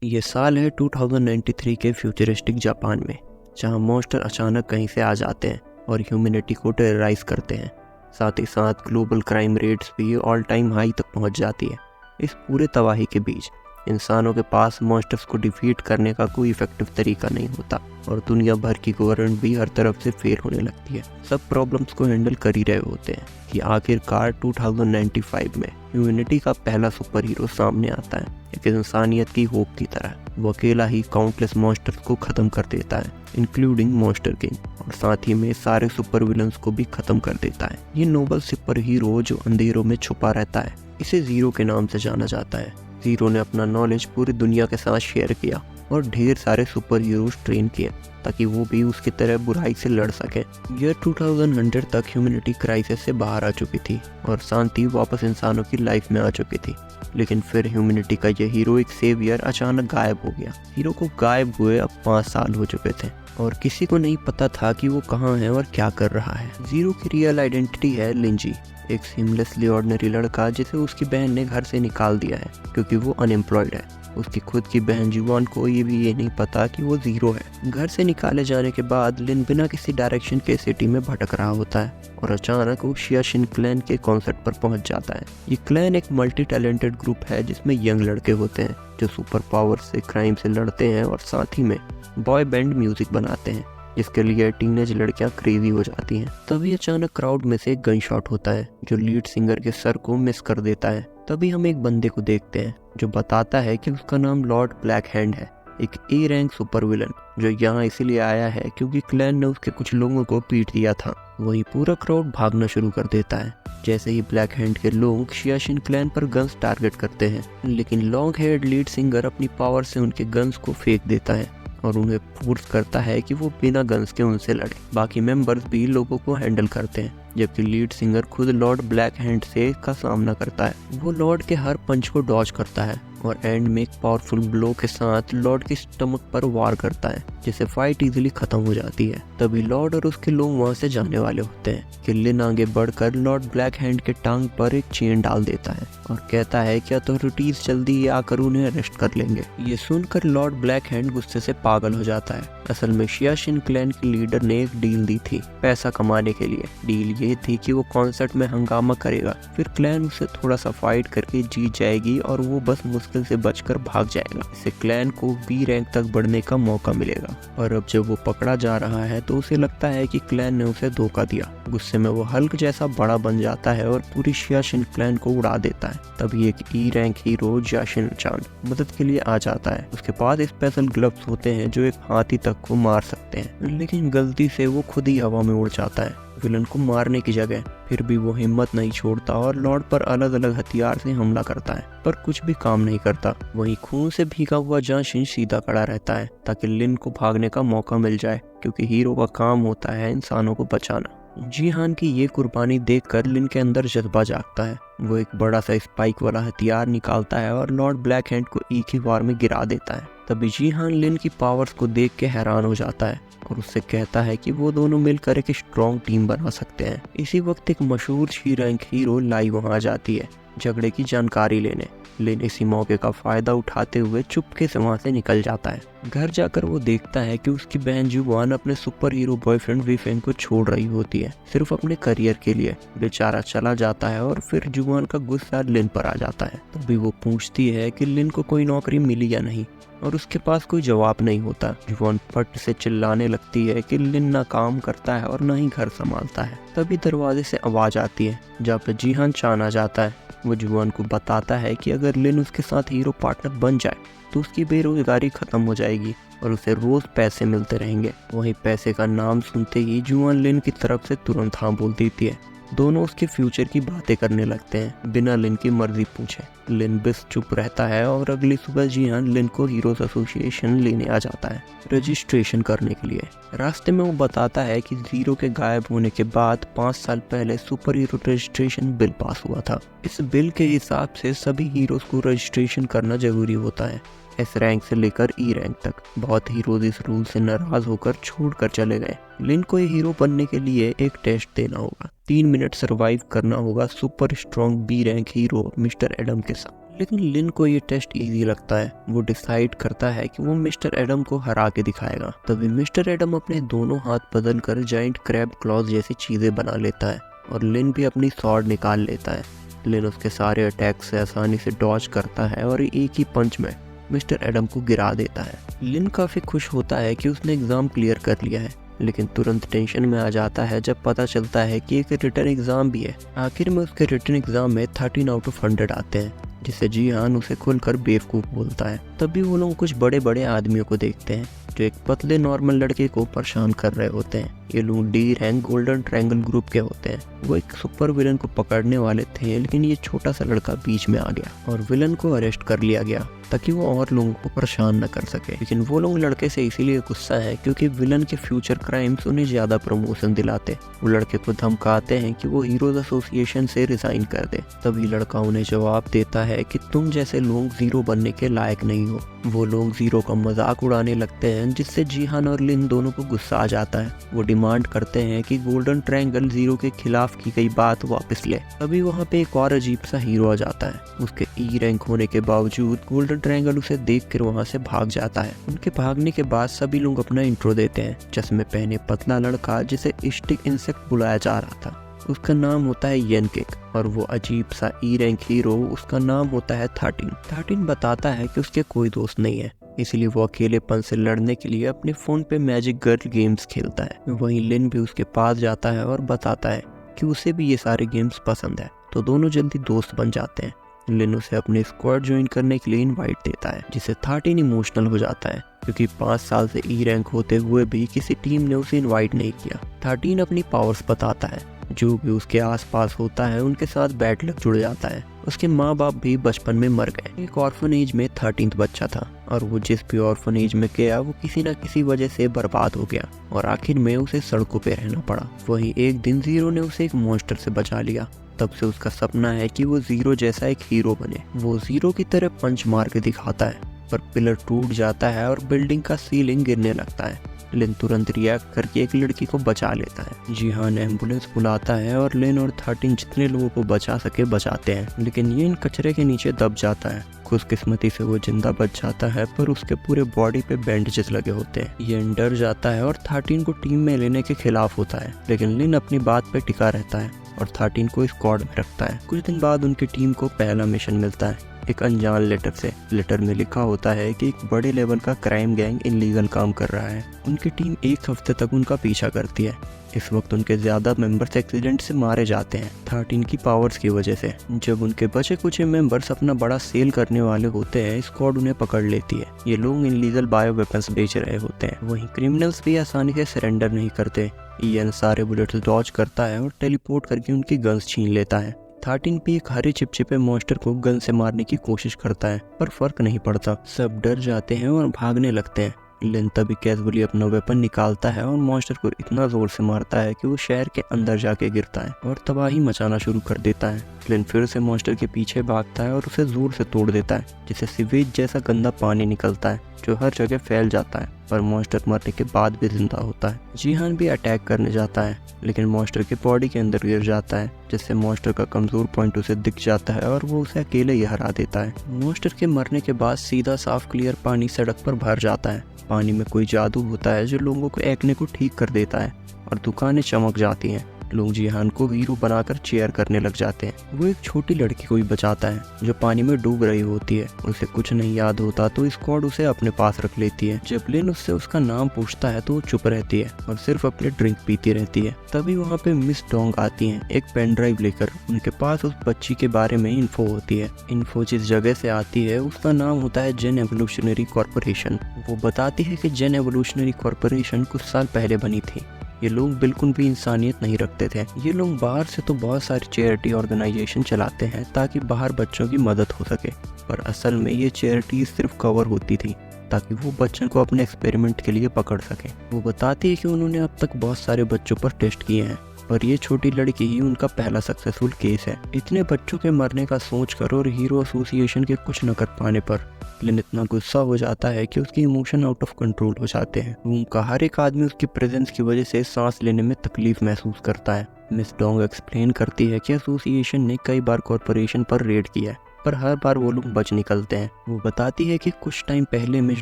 ये साल है 2093 के फ्यूचरिस्टिक जापान में, जहां मॉन्स्टर अचानक कहीं से आ जाते हैं और ह्यूमैनिटी को टेरराइज करते हैं। साथ ही साथ ग्लोबल क्राइम रेट्स भी ऑल टाइम हाई तक पहुंच जाती है। इस पूरे तबाही के बीच इंसानों के पास मॉन्स्टर्स को डिफीट करने का कोई इफेक्टिव तरीका नहीं होता और दुनिया भर की गवर्नमेंट भी हर तरफ से फेल होने लगती है। सब प्रॉब्लम्स को हैंडल कर ही रहे होते हैं कि आखिरकार 2095 में ह्यूमैनिटी का पहला सुपर हीरो सामने आता है, एक इंसानियत की होप की तरह। वो अकेला ही काउंटलेस मॉन्स्टर्स को खत्म कर देता है, इंक्लूडिंग मॉन्स्टर किंग, और साथ ही में सारे सुपर विलन्स को भी खत्म कर देता है। ये नोबल सुपर हीरो जो अंधेरों में छुपा रहता है, इसे जीरो के नाम से जाना जाता है। जीरो ने अपना नॉलेज पूरी दुनिया के साथ शेयर किया और ढेर सारे सुपर हीरोज ट्रेन किए ताकि वो भी उसकी तरह बुराई से लड़ सके। ईयर 2100 तक ह्यूमैनिटी क्राइसिस से बाहर आ चुकी थी और शांति वापस इंसानों की लाइफ में आ चुकी थी। लेकिन फिर ह्यूमैनिटी का ये हीरोइक सेवियर अचानक गायब हो गया। हीरो को गायब हुए अब 5 साल हो चुके थे और किसी को नहीं पता था कि वो कहाँ है और क्या कर रहा है। जीरो की रियल आइडेंटिटी है लिंजी, एक सीमलेसली ऑर्डिनरी लड़का जिसे उसकी बहन ने घर से निकाल दिया है क्योंकि वो अनएम्प्लॉयड है। उसकी खुद की बहन जुआन को ये नहीं पता कि वो जीरो है। घर से निकाले जाने के बाद लिन बिना किसी डायरेक्शन के सिटी में भटक रहा होता है और अचानक वो शियाशिन क्लैन के कॉन्सर्ट पर पहुंच जाता है। ये क्लैन एक मल्टी टैलेंटेड ग्रुप है जिसमें यंग लड़के होते हैं जो सुपर पावर से क्राइम से लड़ते हैं और साथ ही में बॉय बैंड म्यूजिक बनाते हैं जिसके लिए टीनेज लड़कियां क्रेजी हो जाती हैं। तभी अचानक क्राउड में से एक गन शॉट होता है जो लीड सिंगर के सर को मिस कर देता है। तभी हम एक बंदे को देखते हैं जो बताता है कि उसका नाम लॉर्ड ब्लैक हैंड है, एक ए रैंक सुपर विलन जो यहाँ इसीलिए आया है क्योंकि क्लैन ने उसके कुछ लोगों को पीट दिया था। वही पूरा क्राउड भागना शुरू कर देता है जैसे ही ब्लैक हैंड के लोग शियाशिन क्लैन पर गन्स टारगेट करते हैं, लेकिन लॉन्ग हेयर्ड लीड सिंगर अपनी पावर से उनके गन्स को फेंक देता है और उन्हें फोर्स करता है कि वो बिना गन्स के उनसे लड़े। बाकी मेंबर्स भी लोगों को हैंडल करते हैं जबकि लीड सिंगर खुद लॉर्ड ब्लैक हैंड से का सामना करता है। वो लॉर्ड के हर पंच को डॉज करता है और एंड में एक पावरफुल ब्लो के साथ लॉर्ड के स्टमक पर वार करता है जिससे फाइट इजीली खत्म हो जाती है। तभी लॉर्ड और उसके लोग वहां से जाने वाले होते हैं कि लिन आगे बढ़कर लॉर्ड ब्लैक हैंड के टांग पर एक चेन डाल देता है और कहता है कि अथॉरिटीज जल्दी आकर उन्हें अरेस्ट कर लेंगे। ये सुनकर लॉर्ड ब्लैक हैंड गुस्से से पागल हो जाता है। असल में शियाशिन क्लैन के लीडर ने एक डील दी थी पैसा कमाने के लिए। डील ये थी कि वो कॉन्सर्ट में हंगामा करेगा, फिर क्लैन उसे थोड़ा सा फाइट करके जीत जाएगी और वो बस मुश्किल से बचकर भाग जाएगा। इससे क्लैन को बी रैंक तक बढ़ने का मौका मिलेगा। और अब जब वो पकड़ा जा रहा है तो उसे लगता है कि क्लैन ने उसे धोखा दिया। गुस्से में वो हल्क जैसा बड़ा बन जाता है और पूरी शियाशिन क्लैन को उड़ा देता है। तभी एक ई रैंक हीरो जाशिन चान मदद के लिए आ जाता है। उसके पास स्पेशल ग्लव्स होते हैं जो एक हाथी तक को मार सकते हैं, लेकिन गलती से वो खुद ही हवा में उड़ जाता है विलन को मारने की जगह। फिर भी वो हिम्मत नहीं छोड़ता और लॉर्ड पर अलग अलग हथियार से हमला करता है पर कुछ भी काम नहीं करता। वहीं खून से भीगा हुआ जाशिन सीधा खड़ा रहता है ताकि लिन को भागने का मौका मिल जाए क्योंकि हीरो का काम होता है इंसानों को बचाना। जीहान की ये कुर्बानी देखकर लिन के अंदर जज्बा जागता है। वो एक बड़ा सा स्पाइक वाला हथियार निकालता है और लॉर्ड ब्लैक हैंड को एक ही बार में गिरा देता है। तभी जीहान लिन की पावर्स को देख के हैरान हो जाता है और उससे कहता है कि वो दोनों मिलकर एक स्ट्रॉन्ग टीम बना सकते हैं। इसी वक्त एक मशहूर सी रैंक हीरो लाई वहां आ जाती है झगड़े की जानकारी लेने। लिन इसी मौके का फायदा उठाते हुए चुपके से वहां से निकल जाता है। घर जाकर वो देखता है कि उसकी बहन जुआन अपने सुपर हीरो बॉयफ्रेंड वीफेंग को छोड़ रही होती है सिर्फ अपने करियर के लिए। बेचारा चला जाता है और फिर जुआन का गुस्सा लिन पर आ जाता है। तभी वो पूछती है कि लिन को कोई नौकरी मिली या नहीं और उसके पास कोई जवाब नहीं होता। जुआन फट से चिल्लाने लगती है कि लिन ना काम करता है और ना ही घर संभालता है। तभी दरवाजे से आवाज आती है जहाँ पे जीहान चान आ जाता है। वो जुआन को बताता है कि अगर लिन उसके साथ हीरो पार्टनर बन जाए तो उसकी बेरोजगारी खत्म हो जाएगी और उसे रोज पैसे मिलते रहेंगे। वहीं पैसे का नाम सुनते ही जुआन लिन की तरफ से तुरंत हाँ बोल देती है। दोनों उसके फ्यूचर की बातें करने लगते हैं बिना लिन की मर्जी पूछे। लिन बस चुप रहता है और अगली सुबह जीहान लिन को हीरोज एसोसिएशन लेने आ जाता है रजिस्ट्रेशन करने के लिए। रास्ते में वो बताता है कि जीरो के गायब होने के बाद 5 साल पहले super hero registration bill pass हुआ था। इस बिल के हिसाब से सभी हीरोज को रजिस्ट्रेशन करना जरूरी होता है एस रैंक से लेकर ई रैंक तक। बहुत हीरोज इस रूल से नाराज होकर छोड़कर चले गए। लिन को ये हीरो बनने के लिए एक टेस्ट देना होगा, 3 मिनट सरवाइव करना होगा super strong B rank hero mister Adam के साथ। लेकिन लिन को ये टेस्ट इजी लगता है। वो डिसाइड करता है कि वो मिस्टर एडम को हरा के दिखाएगा। तभी मिस्टर एडम अपने दोनों हाथ बदल कर जाइंट क्रैब क्लॉज जैसी चीजें बना लेता है और लिन भी अपनी स्वॉर्ड निकाल लेता है। लिन उसके सारे अटैक से आसानी से डॉज करता है और एक ही पंच में मिस्टर एडम को गिरा देता है। लिन काफी खुश होता है कि उसने एग्जाम क्लियर कर लिया है, लेकिन तुरंत टेंशन में आ जाता है जब पता चलता है कि एक रिटर्न एग्जाम भी है। आखिर में उसके रिटर्न एग्जाम में 13 आउट ऑफ 100 आते हैं, जिससे जीहान उसे खुलकर बेवकूफ बोलता है। तभी वो लोग कुछ बड़े बड़े आदमियों को देखते हैं जो एक पतले नॉर्मल लड़के को परेशान कर रहे होते हैं। ये लोग D rank golden triangle group के होते हैं। वो एक सुपर विलन को पकड़ने वाले थे, लेकिन ये छोटा सा लड़का बीच में आ गया और विलन को अरेस्ट कर लिया गया ताकि वो और लोगों को परेशान न कर सके। लेकिन वो लोग लड़के से इसीलिए गुस्सा है क्योंकि विलन के फ्यूचर क्राइम्स उन्हें ज्यादा प्रमोशन दिलाते। वो लड़के को धमकाते हैं कि वो हीरोज एसोसिएशन से रिजाइन कर दे। तभी लड़का उन्हें जवाब देता है कि तुम जैसे लोग जीरो बनने के लायक नहीं हो। वो लोग जीरो का मजाक उड़ाने लगते हैं, जिससे जीहान और लिन दोनों को गुस्सा आ जाता है। वो डिमांड करते हैं कि गोल्डन ट्रायंगल जीरो के खिलाफ की गई बात वापस ले। तभी वहाँ पे एक और अजीब सा हीरो आ जाता है। उसके ई रैंक होने के बावजूद गोल्डन ट्रायंगल उसे देखकर वहाँ से भाग जाता है। उनके भागने के बाद सभी लोग अपना इंट्रो देते हैं। चश्मे पहने पतला लड़का जिसे स्टिक इंसेक्ट बुलाया जा रहा था, उसका नाम होता है येनकिक, और वो अजीब सा ई रैंक हीरो, उसका नाम होता है 13। 13 बताता है कि उसके कोई दोस्त नहीं है, इसलिए वो अकेलेपन से लड़ने के लिए अपने फोन पे मैजिक गर्ल गेम्स खेलता है। वहीं लिन भी उसके पास जाता है और बताता है कि उसे भी ये सारे गेम्स पसंद है, तो दोनों जल्दी दोस्त बन जाते हैं। लिन उसे अपने स्क्वाड ज्वाइन करने के लिए इनवाइट देता है, जिससे 13 इमोशनल हो जाता है क्योंकि 5 साल से ई रैंक होते हुए भी किसी टीम ने उसे इनवाइट नहीं किया। 13 अपनी पावर्स बताता है, जो भी उसके आसपास होता है उनके साथ बैड लक जुड़ जाता है। उसके माँ बाप भी बचपन में मर गए। एक ऑर्फनेज में 13th बच्चा था और वो जिस भी ऑर्फनेज में गया वो किसी न किसी वजह से बर्बाद हो गया और आखिर में उसे सड़कों पे रहना पड़ा। वहीं एक दिन जीरो ने उसे एक मॉन्स्टर से बचा लिया। तब से उसका सपना है कि वो जीरो जैसा एक हीरो बने। वो जीरो की तरह पंच मार के दिखाता है, पर पिलर टूट जाता है और बिल्डिंग का सीलिंग गिरने लगता है। लिन तुरंत रिएक्ट करके एक लड़की को बचा लेता है। जीहान एम्बुलेंस बुलाता है और लिन और 13 जितने लोगों को बचा सके बचाते हैं, लेकिन ये इन कचरे के नीचे दब जाता है। खुशकिस्मती से वो जिंदा बच जाता है, पर उसके पूरे बॉडी पे बैंडेजेस लगे होते हैं। ये डर जाता है और 13 को टीम में लेने के खिलाफ होता है, लेकिन लिन अपनी बात पे टिका रहता है और 13 को स्क्वाड में रखता है। कुछ दिन बाद उनकी टीम को पहला मिशन मिलता है, एक अनजान लेटर से। लेटर में लिखा होता है कि एक बड़े लेवल का क्राइम गैंग इलीगल काम कर रहा है। उनकी टीम एक हफ्ते तक उनका पीछा करती है। इस वक्त उनके ज्यादा मेंबर्स एक्सीडेंट से मारे जाते हैं 13 की पावर्स की वजह से। जब उनके बचे कुछ मेंबर्स अपना बड़ा सेल करने वाले होते हैं, स्क्वाड उन्हें पकड़ लेती है। ये लोग इलीगल बायो वेपन्स बेच रहे होते हैं। वहीं क्रिमिनल्स भी आसानी से सरेंडर नहीं करते। ईएन सारे बुलेट्स डॉज करता है और टेलीपोर्ट करके उनकी गन्स छीन लेता है। 13 भी एक हरे चिपचिपे मॉन्स्टर को गन से मारने की कोशिश करता है, पर फर्क नहीं पड़ता। सब डर जाते हैं और भागने लगते हैं। लिन तभी कैजुअली अपना वेपन निकालता है और मॉन्स्टर को इतना जोर से मारता है कि वो शहर के अंदर जाके गिरता है और तबाही मचाना शुरू कर देता है। लिन फिर से मॉन्स्टर के पीछे भागता है और उसे जोर से तोड़ देता है, जिससे सीवेज जैसा गंदा पानी निकलता है जो हर जगह फैल जाता है, पर मॉन्स्टर मरने के बाद भी जिंदा होता है। जीहान भी अटैक करने जाता है, लेकिन मॉन्स्टर के बॉडी के अंदर गिर जाता है, जिससे मॉन्स्टर का कमजोर पॉइंट उसे दिख जाता है और वो उसे अकेले ही हरा देता है। मॉन्स्टर के मरने के बाद सीधा साफ क्लियर पानी सड़क पर भर जाता है। पानी में कोई जादू होता है जो लोगों को एक्ने को ठीक कर देता है और दुकानें चमक जाती हैं। लोग जीहान को हीरो बनाकर चेयर करने लग जाते हैं। वो एक छोटी लड़की को भी बचाता है जो पानी में डूब रही होती है। उसे कुछ नहीं याद होता तो स्क्वाड उसे अपने पास रख लेती है। जब लिन उससे उसका नाम पूछता है तो वो चुप रहती है और सिर्फ अपने ड्रिंक पीती रहती है। तभी वहाँ पे मिस डोंग आती हैं एक पेन ड्राइव लेकर। उनके पास उस बच्ची के बारे में इन्फो होती है। इन्फो जिस जगह से आती है उसका नाम होता है जेन एवोल्यूशनरी कॉर्पोरेशन। वो बताती है कि जेन एवोल्यूशनरी कॉर्पोरेशन कुछ साल पहले बनी थी। ये लोग बिल्कुल भी इंसानियत नहीं रखते थे। ये लोग बाहर से तो बहुत सारी चैरिटी ऑर्गेनाइजेशन चलाते हैं ताकि बाहर बच्चों की मदद हो सके, पर असल में ये चैरिटी सिर्फ कवर होती थी ताकि वो बच्चों को अपने एक्सपेरिमेंट के लिए पकड़ सके। वो बताती है कि उन्होंने अब तक बहुत सारे बच्चों पर टेस्ट किए हैं और ये छोटी लड़की ही उनका पहला सक्सेसफुल केस है। इतने बच्चों के मरने का सोचकर और हीरो एसोसिएशन के कुछ न कर पाने पर लिन इतना गुस्सा हो जाता है कि उसकी इमोशन आउट ऑफ कंट्रोल हो जाते हैं। रूम का हर एक आदमी उसकी प्रेजेंस की वजह से सांस लेने में तकलीफ महसूस करता है। मिस डोंग एक्सप्लेन करती है कि एसोसिएशन ने कई बार कॉरपोरेशन पर रेड किया है, पर हर बार वो लोग बच निकलते हैं। वो बताती है कि कुछ टाइम पहले मिस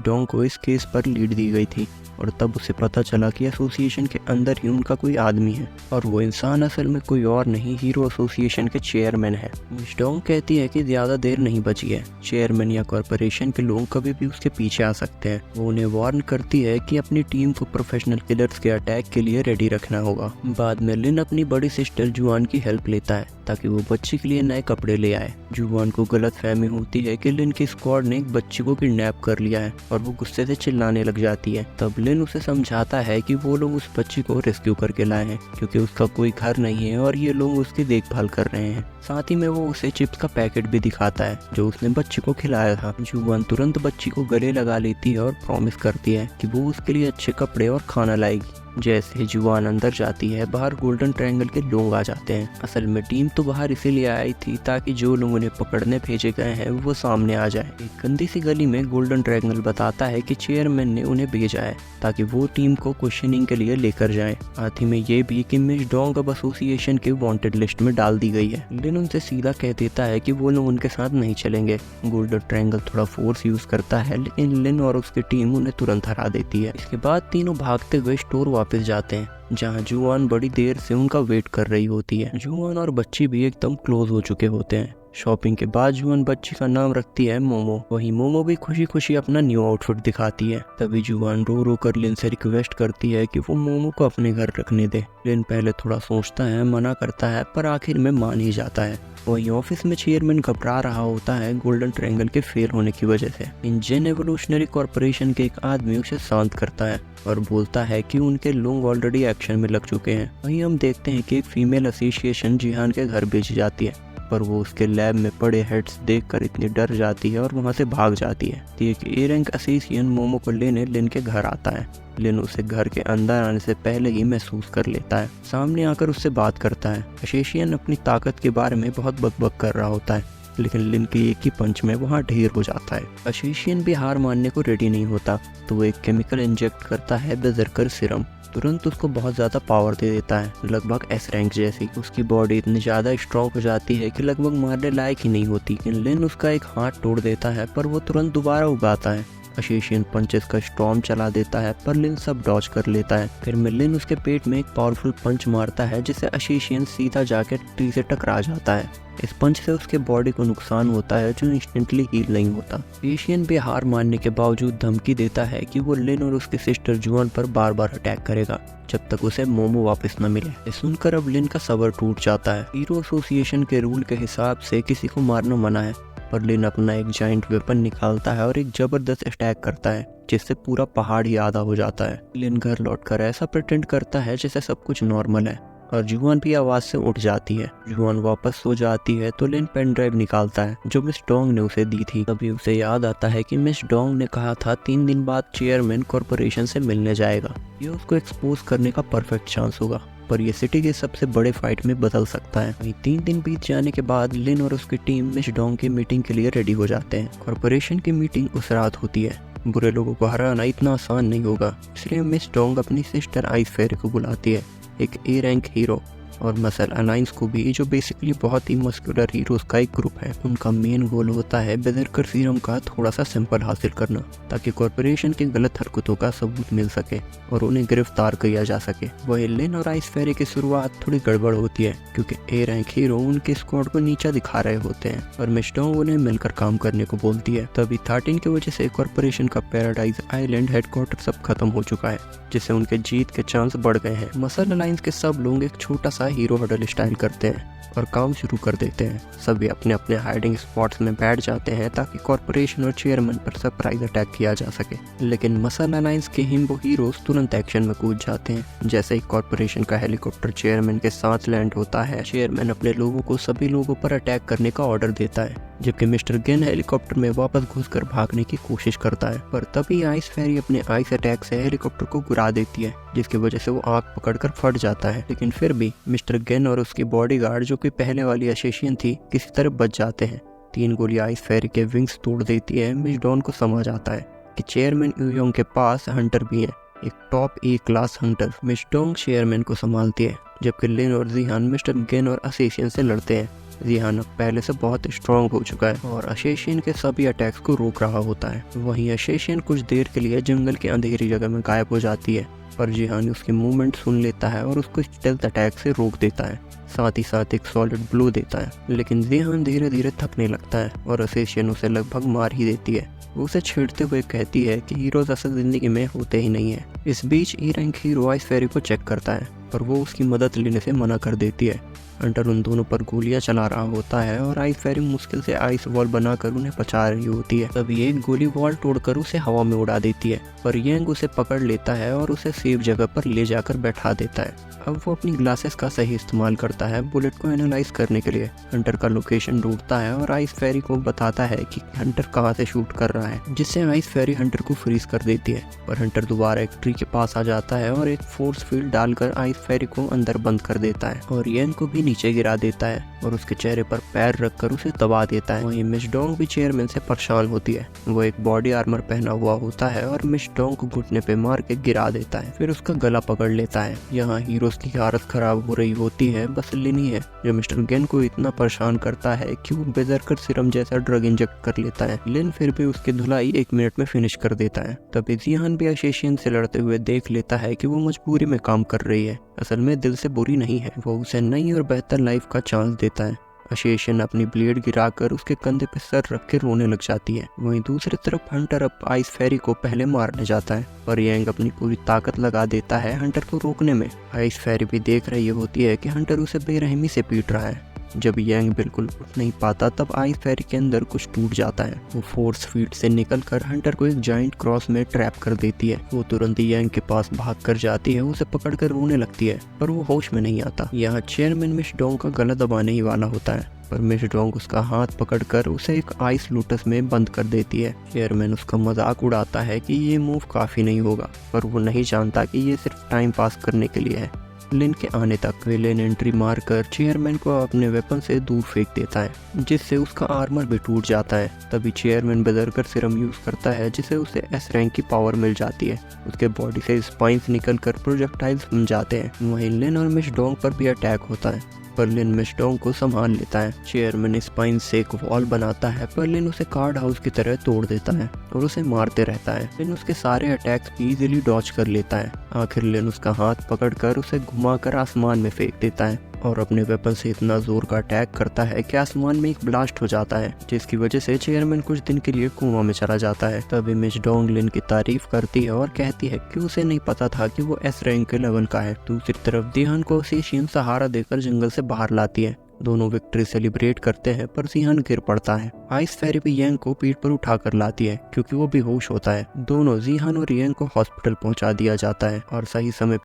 डोंग को इस केस पर लीड दी गई थी और तब उसे पता चला कि एसोसिएशन के अंदर ही उनका कोई आदमी है और वो इंसान असल में कोई और नहीं, हीरो एसोसिएशन के चेयरमैन है। मिस डोंग कहती है कि ज्यादा देर नहीं बची है, चेयरमैन या कॉरपोरेशन के लोग कभी भी उसके पीछे आ सकते हैं। वो उन्हें वार्न करती है कि अपनी टीम को प्रोफेशनल किलर्स के अटैक के लिए रेडी रखना होगा। बाद में लिन अपनी बड़ी सिस्टर जुआन की हेल्प लेता है ताकि वो बच्ची के लिए नए कपड़े ले आए। जुआन को गलत फहमी होती है कि लिन की स्क्वाड ने एक बच्ची को किडनैप कर लिया है और वो गुस्से से चिल्लाने लग जाती है। तब लिन उसे समझाता है कि वो लोग उस बच्ची को रेस्क्यू करके लाए हैं क्योंकि उसका कोई घर नहीं है और ये लोग उसकी देखभाल कर रहे हैं। साथ ही में वो उसे चिप्स का पैकेट भी दिखाता है जो उसने बच्ची को खिलाया था। जुआन तुरंत बच्ची को गले लगा लेती है और प्रॉमिस करती है कि वो उसके लिए अच्छे कपड़े और खाना लाएगी। जैसे ही जुआन अंदर जाती है, बाहर गोल्डन ट्रायंगल के लोग आ जाते हैं। असल में टीम तो बाहर इसीलिए आई थी ताकि जो लोग उन्हें पकड़ने भेजे गए हैं वो सामने आ जाए। एक गंदी सी गली में गोल्डन ट्रायंगल बताता है कि चेयरमैन ने उन्हें भेजा है ताकि वो टीम को क्वेश्चनिंग के लिए लेकर जाए। साथ ही में ये भी कि मिस डोंग अब एसोसिएशन के वांटेड लिस्ट में डाल दी गई है। लिन उनसे सीधा कह देता है कि वो लोग उनके साथ नहीं चलेंगे। गोल्डन ट्रायंगल थोड़ा फोर्स यूज करता है लेकिन लिन और उसकी टीम उन्हें तुरंत हरा देती है। इसके बाद तीनों भागते हुए स्टोर वापस जाते हैं जहां जुआन बड़ी देर से उनका वेट कर रही होती है। जुआन और बच्ची भी एकदम क्लोज हो चुके होते हैं। शॉपिंग के बाद जुआन बच्ची का नाम रखती है मोमो। वहीं मोमो भी खुशी खुशी अपना न्यू आउटफिट दिखाती है। तभी जुआन रो रो कर लिन से रिक्वेस्ट करती है कि वो मोमो को अपने घर रखने दे। लिन पहले थोड़ा सोचता है, मना करता है, पर आखिर में मान ही जाता है। वहीं ऑफिस में चेयरमैन घबरा रहा होता है गोल्डन ट्रायंगल के फेल होने की वजह से। इंजन एवोल्यूशनरी कॉर्पोरेशन के एक आदमी उसे शांत करता है और बोलता है कि उनके लोग ऑलरेडी एक्शन में लग चुके हैं। वहीं हम देखते हैं कि एक फीमेल एसोसिएशन जिहान के घर भेजी जाती है, पर वो उसके लैब में पड़े हेड्स देखकर इतनी डर जाती है और वहां से भाग जाती है। एक ए रैंक एसोसिएशन मोमो को लेने लिन के घर आता है। लिन उसे घर के अंदर आने से पहले ही महसूस कर लेता है। सामने आकर उससे बात करता है। एसोसिएशन अपनी ताकत के बारे में बहुत बकबक कर रहा होता है लेकिन लिन के एक ही पंच में वहाँ ढेर हो जाता है। एसोसिएशन भी हार मानने को रेडी नहीं होता तो वो एक केमिकल इंजेक्ट करता है बेजरकर सीरम। तुरंत उसको बहुत ज़्यादा पावर दे देता है, लगभग एस रैंक जैसी। उसकी बॉडी इतनी ज़्यादा स्ट्रॉन्ग हो जाती है कि लगभग मारने लायक ही नहीं होती। लिन उसका एक हाथ तोड़ देता है पर वो तुरंत दोबारा उगाता है। एसोसिएशन पंचेस का स्टॉर्म चला देता है पर लिन सब डॉज कर लेता है। फिर लिन उसके पेट में एक पावरफुल पंच मारता है जिससे एसोसिएशन सीधा जाकर ट्री से टकरा जाता है। इस पंच से उसके बॉडी को नुकसान होता है जो इंस्टेंटली हील नहीं होता। एशियन भी हार मानने के बावजूद धमकी देता है कि वो लिन और उसकी सिस्टर जुआन पर बार बार अटैक करेगा जब तक उसे मोमो वापस न मिले। ये सुनकर अब लिन का सब्र टूट जाता है। हीरो एसोसिएशन के रूल के हिसाब से किसी को मारना मना है, पर लिन अपना एक जाइंट वेपन निकालता है और एक जबरदस्त अटैक करता है जिससे पूरा पहाड़ ही आधा हो जाता है। लिन घर लौटकर ऐसा प्रिटेंड करता है जैसे सब कुछ नॉर्मल है और जुआन भी आवाज से उठ जाती है। जुआन वापस सो जाती है तो लिन पेन ड्राइव निकालता है जो मिस डोंग ने उसे दी थी। तभी उसे याद आता है कि मिस डोंग ने कहा था 3 दिन बाद चेयरमैन कॉर्पोरेशन से मिलने जाएगा। ये उसको एक्सपोज करने का परफेक्ट चांस होगा, पर ये सिटी के सबसे बड़े फाइट में बदल सकता है। वहीं 3 दिन बीत जाने के बाद लिन और उसकी टीम मिस डोंग की मीटिंग के लिए रेडी हो जाते हैं। कॉर्पोरेशन की मीटिंग उस रात होती है। बुरे लोगों को हराना इतना आसान नहीं होगा, इसलिए मिस डोंग अपनी सिस्टर आइस फेरी को बुलाती है, एक ए रैंक हीरो, और मसल अलायंस को भी, जो बेसिकली बहुत ही मस्कुलर हीरोज का एक ग्रुप है। उनका मेन गोल होता है बेजरकर सीरम का थोड़ा सा सैंपल हासिल करना ताकि कॉर्पोरेशन की गलत हरकतों का सबूत मिल सके और उन्हें गिरफ्तार किया जा सके। वही लिन और आइस फेरी की शुरुआत थोड़ी गड़बड़ होती है क्योंकि ए रैंक हीरो उनके स्क्वाड को नीचा दिखा रहे होते हैं और मिस डोंग उन्हें मिलकर काम करने को बोलती है। तभी 13 की वजह से कॉर्पोरेशन का पैराडाइज आइलैंड हेडक्वार्टर सब खत्म हो चुका है, जिससे उनके जीत के चांस बढ़ गए हैं। मसल अलायंस के सब लोग एक छोटा सा हीरो हडल स्टाइल करते हैं और काम शुरू कर देते हैं। सभी अपने अपने हाइडिंग स्पॉट्स में बैठ जाते हैं ताकि कॉर्पोरेशन और चेयरमैन पर सरप्राइज अटैक किया जा सके। लेकिन मसल अलायंस के हिम्बो हीरोज तुरंत एक्शन में कूद जाते हैं। जैसे ही कॉर्पोरेशन का हेलीकॉप्टर चेयरमैन के साथ लैंड होता है, चेयरमैन अपने लोगों को सभी लोगों पर अटैक करने का ऑर्डर देता है। जबकि मिस्टर गेन हेलीकॉप्टर में वापस घुसकर भागने की कोशिश करता है, पर तभी आइस फेरी अपने आइस अटैक से हेलीकॉप्टर को गिरा देती है, जिसकी वजह से वो आग पकड़कर फट जाता है। लेकिन फिर भी मिस्टर गेन और उसकी बॉडीगार्ड, जो कि पहले वाली असेसियन थी, किसी तरह बच जाते हैं। 3 गोली आइस फेरी के विंग्स तोड़ देती है। मिस डॉन को समझ आता है कि चेयरमैन यूयोंग के पास हंटर भी है, एक top A class hunter. Miss Dong chairman को संभालती है, जबकि लिन और जिहान मिस्टर गेन और असेसियन से लड़ते हैं। जिहान अब पहले से बहुत स्ट्रॉन्ग हो चुका है और असेसियन के सभी अटैक्स को रोक रहा होता है। वहीं असेसियन कुछ देर के लिए जंगल की अंधेरी जगह में गायब हो जाती है, पर जिहान उसकी मूवमेंट सुन लेता है और उसको स्टेल्थ अटैक से रोक देता है, साथ ही साथ एक सॉलिड ब्लो देता है। लेकिन जिहान धीरे धीरे थकने लगता है और असेसियन उसे लगभग मार ही देती है। वो उसे छेड़ते हुए कहती है कि हीरोज असल जिंदगी में होते ही नहीं है। इस बीच ई रैंक हीरो आइस फेरी को चेक करता है, पर वो उसकी मदद लेने से मना कर देती है। हंटर उन दोनों पर गोलियां चला रहा होता है और आइस फेरी मुश्किल से आइस वॉल बनाकर उन्हें बचा रही होती है। तभी एक गोली वॉल तोड़कर उसे हवा में उड़ा देती है, पर यंग उसे पकड़ लेता है और उसे सेफ जगह पर ले जाकर बैठा देता है। अब वो अपनी ग्लासेस का सही इस्तेमाल करता है बुलेट को एनालाइज करने के लिए। हंटर का लोकेशन ढूंढता है और आइस फेरी को बताता है कि हंटर कहाँ से शूट कर रहा है, जिससे आइस फेरी हंटर को फ्रीज कर देती है। पर हंटर दोबारा एक ट्री के पास आ जाता है और एक फोर्स फील्ड डालकर आइस फेरी को अंदर बंद कर देता है और यंग को भी नीचे गिरा देता है और उसके चेहरे पर पैर रखकर उसे दबा देता है। वहीं मिस डोंग भी चेयरमैन से परेशान होती है। वो एक बॉडी आर्मर पहना हुआ होता है और मिस डोंग को घुटने पे मार के गिरा देता है, फिर उसका गला पकड़ लेता है। यहाँ हीरोज की हालत खराब हो रही होती है, बस लिन ही है जो मिस्टर गेन को इतना परेशान करता है कि वो बेदरकर सिरम जैसा ड्रग इंजेक्ट कर लेता है। लिन फिर भी उसकी धुलाई 1 मिनट में फिनिश कर देता है। तभी जिहान भी असेसियन से लड़ते हुए देख लेता है कि वो मजबूरी में काम कर रही है, असल में दिल से बुरी नहीं है। वो उसे नई और बेहतर लाइफ का चांस देता है। असेसियन अपनी ब्लेड गिराकर उसके कंधे पे सर रख के रोने लग जाती है। वहीं दूसरी तरफ हंटर अब आइस फेरी को पहले मारने जाता है, पर यंग अपनी पूरी ताकत लगा देता है हंटर को रोकने में। आइस फेरी भी देख रही होती है कि हंटर उसे बेरहमी से पीट रहा है। जब यंग बिल्कुल उठ नहीं पाता तब आइस फेरी के अंदर कुछ टूट जाता है। वो फोर्स फील्ड से निकलकर हंटर को एक जाइंट क्रॉस में ट्रैप कर देती है। वो तुरंत यंग के पास भाग कर जाती है, उसे पकड़कर रोने लगती है, पर वो होश में नहीं आता। यहाँ चेयरमैन मिस डोंग का गला दबाने ही वाला होता है, पर मिस डोंग उसका हाथ पकड़कर उसे एक आइस लोटस में बंद कर देती है। चेयरमैन उसका मजाक उड़ाता है कि ये मूव काफी नहीं होगा, पर वो नहीं जानता कि ये सिर्फ टाइम पास करने के लिए है। लिन के आने तक विलेन एंट्री मारकर चेयरमैन को अपने वेपन से दूर फेंक देता है, जिससे उसका आर्मर भी टूट जाता है। तभी चेयरमैन बेदरकर सिरम यूज करता है, जिससे उसे एस रैंक की पावर मिल जाती है। उसके बॉडी से स्पाइन्स निकलकर प्रोजेक्टाइल्स बन जाते हैं। वहीं लिन और मिस डोंग पर भी अटैक होता है, पर लिन मिस डोंग को संभाल लेता है। चेयरमैन स्पाइन से एक वॉल बनाता है, पर लिन उसे कार्ड हाउस की तरह तोड़ देता है और उसे मारते रहता है। लिन उसके सारे अटैक्स इजीली डॉज कर लेता है। आखिर लिन उसका हाथ पकड़कर उसे घुमाकर आसमान में फेंक देता है और अपने वेपन से इतना जोर का अटैक करता है कि आसमान में एक ब्लास्ट हो जाता है, जिसकी वजह से चेयरमैन कुछ दिन के लिए कोमा में चला जाता है। तभी मिस डोंग लिन की तारीफ करती है और कहती है कि उसे नहीं पता था कि वो एस रैंक के लेवल का है। दूसरी तरफ जिहान को असेसियन सहारा देकर जंगल से बाहर लाती है। दोनों विक्ट्री सेलिब्रेट करते हैं, पर जिहान गिर पड़ता है। आइस फेरी भी यंग को पीठ पर उठाकर लाती है क्योंकि वो बेहोश होता है। दोनों जिहान और यंग को हॉस्पिटल पहुंचा दिया जाता है और सही समय